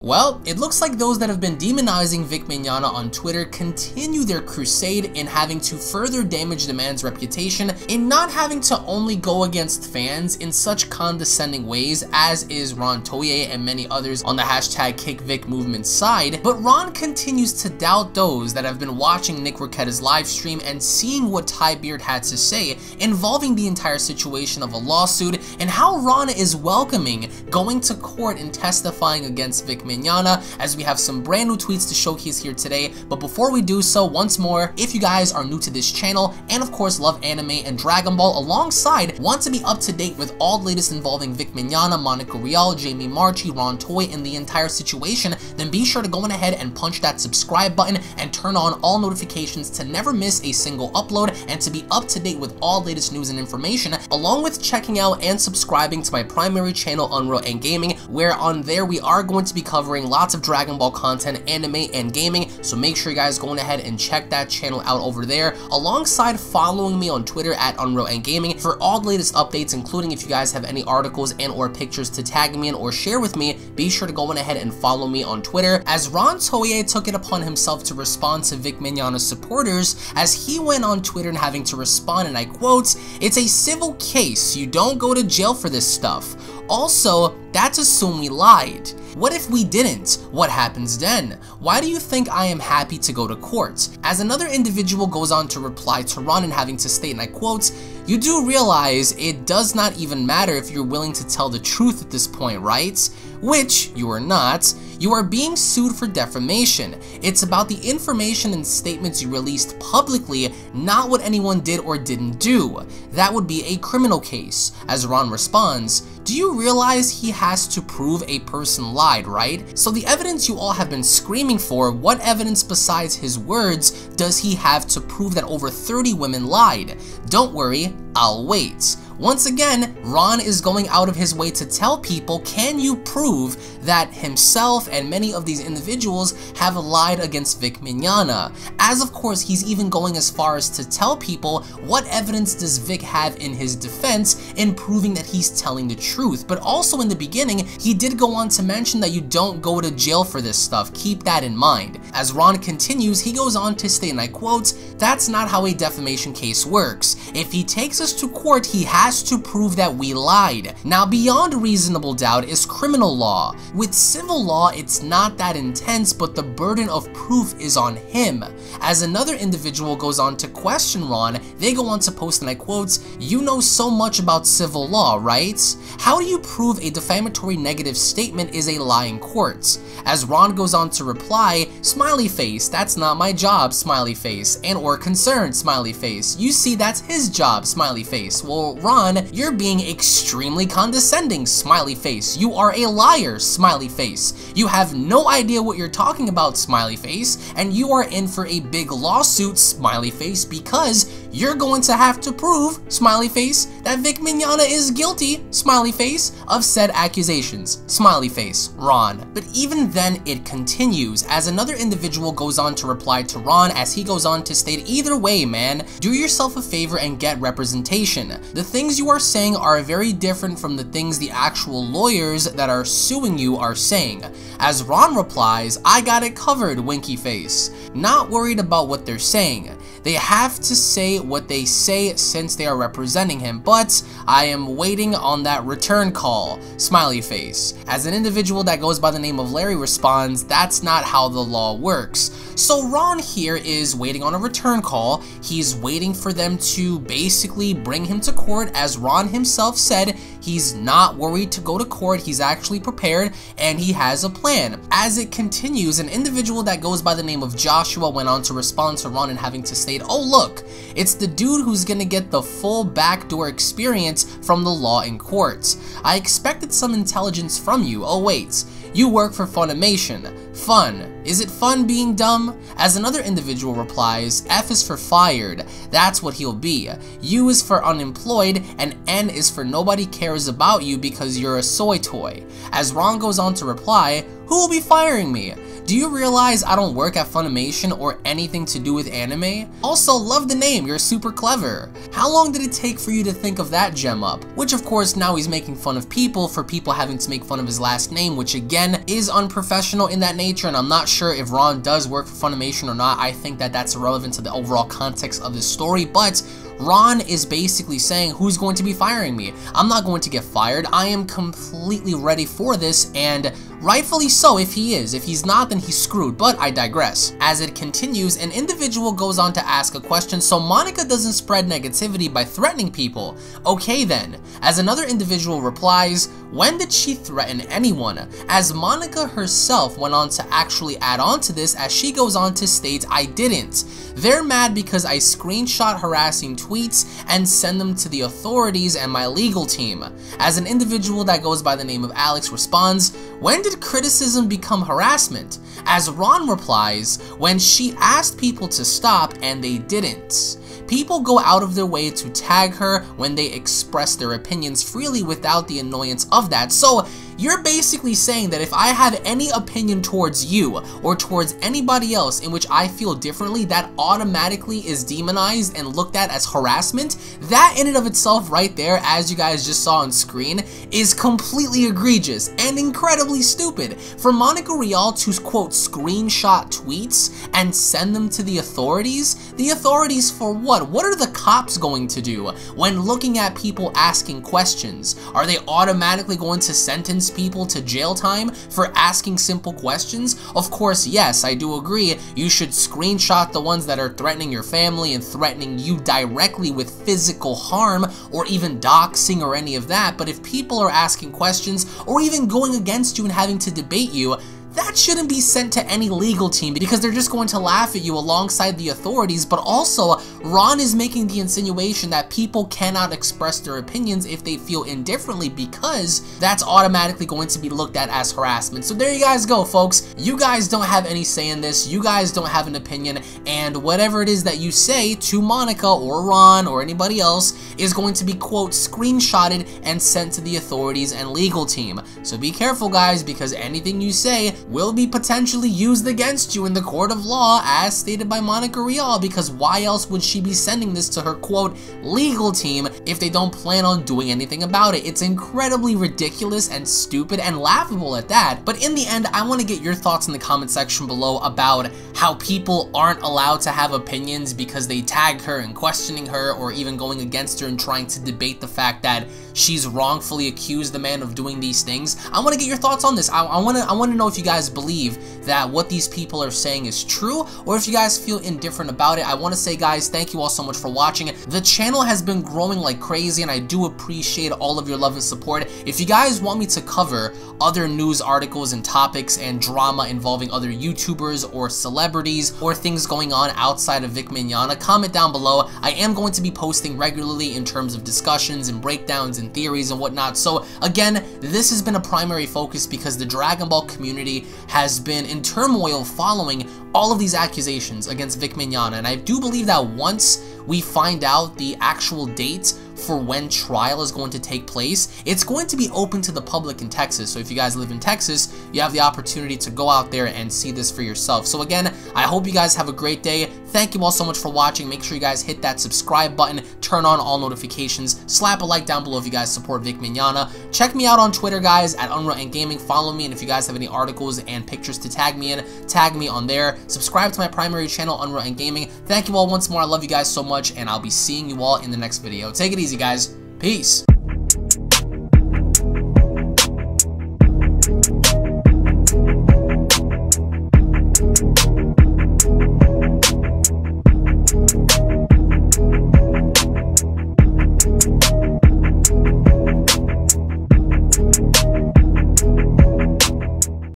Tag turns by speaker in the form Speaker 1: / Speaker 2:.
Speaker 1: Well, it looks like those that have been demonizing Vic Mignogna on Twitter continue their crusade in having to further damage the man's reputation in not having to only go against fans in such condescending ways as is Ron Toye and many others on the hashtag KickVic movement side, but Ron continues to doubt those that have been watching Nick Rocketta's live stream and seeing what Ty Beard had to say involving the entire situation of a lawsuit and how Ron is welcoming going to court and testifying against Vic Mignogna, as we have some brand new tweets to showcase here today. But before we do so, once more, if you guys are new to this channel and of course love anime and Dragon Ball alongside want to be up to date with all the latest involving Vic Mignogna, Monica Rial, Jamie Marchi, Ron Toye, and the entire situation, then be sure to go on ahead and punch that subscribe button and turn on all notifications to never miss a single upload and to be up to date with all latest news and information, along with checking out and subscribing to my primary channel Unreal and Gaming, where on there we are going to be covering lots of Dragon Ball content, anime, and gaming, so make sure you guys go ahead and check that channel out over there, alongside following me on Twitter at Unreal and Gaming for all the latest updates, including if you guys have any articles and or pictures to tag me in or share with me, be sure to go ahead and follow me on Twitter, as Ron Toye took it upon himself to respond to Vic Mignogna's supporters, as he went on Twitter and having to respond, and I quote, "It's a civil case, you don't go to jail for this stuff. Also, that's assume we lied. What if we didn't? What happens then? Why do you think I am happy to go to court?" As another individual goes on to reply to Ron and having to state, and I quote, "You do realize it does not even matter if you're willing to tell the truth at this point, right? Which you are not. You are being sued for defamation. It's about the information and statements you released publicly, not what anyone did or didn't do. That would be a criminal case." As Ron responds, "Do you realize he has to prove a person lied, right? So the evidence you all have been screaming for, what evidence besides his words does he have to prove that over 30 women lied? Don't worry, I'll wait." Once again, Ron is going out of his way to tell people, can you prove that himself and many of these individuals have lied against Vic Mignogna? As of course, he's even going as far as to tell people, what evidence does Vic have in his defense in proving that he's telling the truth? But also in the beginning, he did go on to mention that you don't go to jail for this stuff, keep that in mind. As Ron continues, he goes on to state, and I quote, "That's not how a defamation case works. If he takes us to court, he has to prove that we lied. Now, beyond reasonable doubt is criminal law. With civil law, it's not that intense, but the burden of proof is on him." As another individual goes on to question Ron, they go on to post, and I quote, "You know so much about civil law, right? How do you prove a defamatory negative statement is a lie in court?" As Ron goes on to reply, "Smiley face, that's not my job, smiley face, and or concerned, smiley face. You see, that's his job, smiley face. Well, Ron, you're being extremely condescending, smiley face. You are a liar, smiley face. You have no idea what you're talking about, smiley face, and you are in for a big lawsuit, smiley face, because you're going to have to prove, smiley face, that Vic Mignogna is guilty, smiley face, of said accusations, smiley face, Ron." But even then, it continues, as another individual goes on to reply to Ron, as he goes on to state, "Either way, man, do yourself a favor and get representation. The things you are saying are very different from the things the actual lawyers that are suing you are saying." As Ron replies, "I got it covered, winky face. Not worried about what they're saying. They have to say what they say since they are representing him, but I am waiting on that return call, smiley face." As an individual that goes by the name of Larry responds, "That's not how the law works." So Ron here is waiting on a return call. He's waiting for them to basically bring him to court. As Ron himself said, he's not worried to go to court, he's actually prepared, and he has a plan. As it continues, an individual that goes by the name of Joshua went on to respond to Ron and having to state, "Oh look, it's the dude who's gonna get the full backdoor experience from the law in court. I expected some intelligence from you. Oh wait, you work for Funimation. Fun. Is it fun being dumb?" As another individual replies, "F is for fired. That's what he'll be. U is for unemployed, and N is for nobody cares about you because you're a soy toy." As Ron goes on to reply, "Who will be firing me? Do you realize I don't work at Funimation or anything to do with anime? Also, love the name, you're super clever. How long did it take for you to think of that gem up? Which of course now he's making fun of people for people having to make fun of his last name, which again is unprofessional in that nature, and I'm not sure if Ron does work for Funimation or not. I think that that's irrelevant to the overall context of this story, but Ron is basically saying, who's going to be firing me? I'm not going to get fired. I am completely ready for this, and rightfully so if he is. If he's not, then he's screwed, but I digress. As it continues, an individual goes on to ask a question, so Monica doesn't spread negativity by threatening people. Okay then. As another individual replies, when did she threaten anyone? As Monica herself went on to actually add on to this, as she goes on to state, I didn't. They're mad because I screenshot harassing tweets and send them to the authorities and my legal team. As an individual that goes by the name of Alex responds, when did criticism become harassment? As Ron replies, when she asked people to stop and they didn't. People go out of their way to tag her when they express their opinions freely without the annoyance of that. So you're basically saying that if I have any opinion towards you or towards anybody else in which I feel differently, that automatically is demonized and looked at as harassment. That in and of itself right there, as you guys just saw on screen, is completely egregious and incredibly stupid. For Monica Rial to quote screenshot tweets and send them to the authorities for what? What are the cops going to do when looking at people asking questions? Are they automatically going to sentence people to jail time for asking simple questions? Of course, yes, I do agree. You should screenshot the ones that are threatening your family and threatening you directly with physical harm or even doxing or any of that. But if people are asking questions or even going against you and having to debate you, that shouldn't be sent to any legal team because they're just going to laugh at you alongside the authorities. But also, Ron is making the insinuation that people cannot express their opinions if they feel indifferently because that's automatically going to be looked at as harassment. So there you guys go, folks. You guys don't have any say in this. You guys don't have an opinion, and whatever it is that you say to Monica or Ron or anybody else is going to be, quote, screenshotted and sent to the authorities and legal team. So be careful, guys, because anything you say will be potentially used against you in the court of law, as stated by Monica Rial, because why else would she be sending this to her, quote, legal team if they don't plan on doing anything about it? It's incredibly ridiculous and stupid and laughable at that. But in the end, I want to get your thoughts in the comment section below about how people aren't allowed to have opinions because they tagged her and questioning her or even going against her and trying to debate the fact that she's wrongfully accused the man of doing these things. I want to get your thoughts on this. I want to know if you guys believe that what these people are saying is true, or if you guys feel indifferent about it. I want to say, guys, thank you all so much for watching. The channel has been growing like crazy, and I do appreciate all of your love and support. If you guys want me to cover other news articles and topics and drama involving other YouTubers or celebrities or things going on outside of Vic Mignogna, comment down below. I am going to be posting regularly in terms of discussions and breakdowns and theories and whatnot. So again, this has been a primary focus because the Dragon Ball community has been in turmoil following all of these accusations against Vic Mignogna, and I do believe that once we find out the actual date for when trial is going to take place, it's going to be open to the public in Texas. So if you guys live in Texas, you have the opportunity to go out there and see this for yourself. So again, I hope you guys have a great day. Thank you all so much for watching. Make sure you guys hit that subscribe button, turn on all notifications, slap a like down below if you guys support Vic Mignogna. Check me out on Twitter, guys, at UnrealNetwork. Follow me, and if you guys have any articles and pictures to tag me in, tag me on there. Subscribe to my primary channel, UnrealNetwork. Thank you all once more. I love you guys so much, and I'll be seeing you all in the next video. Take it easy, guys. Peace.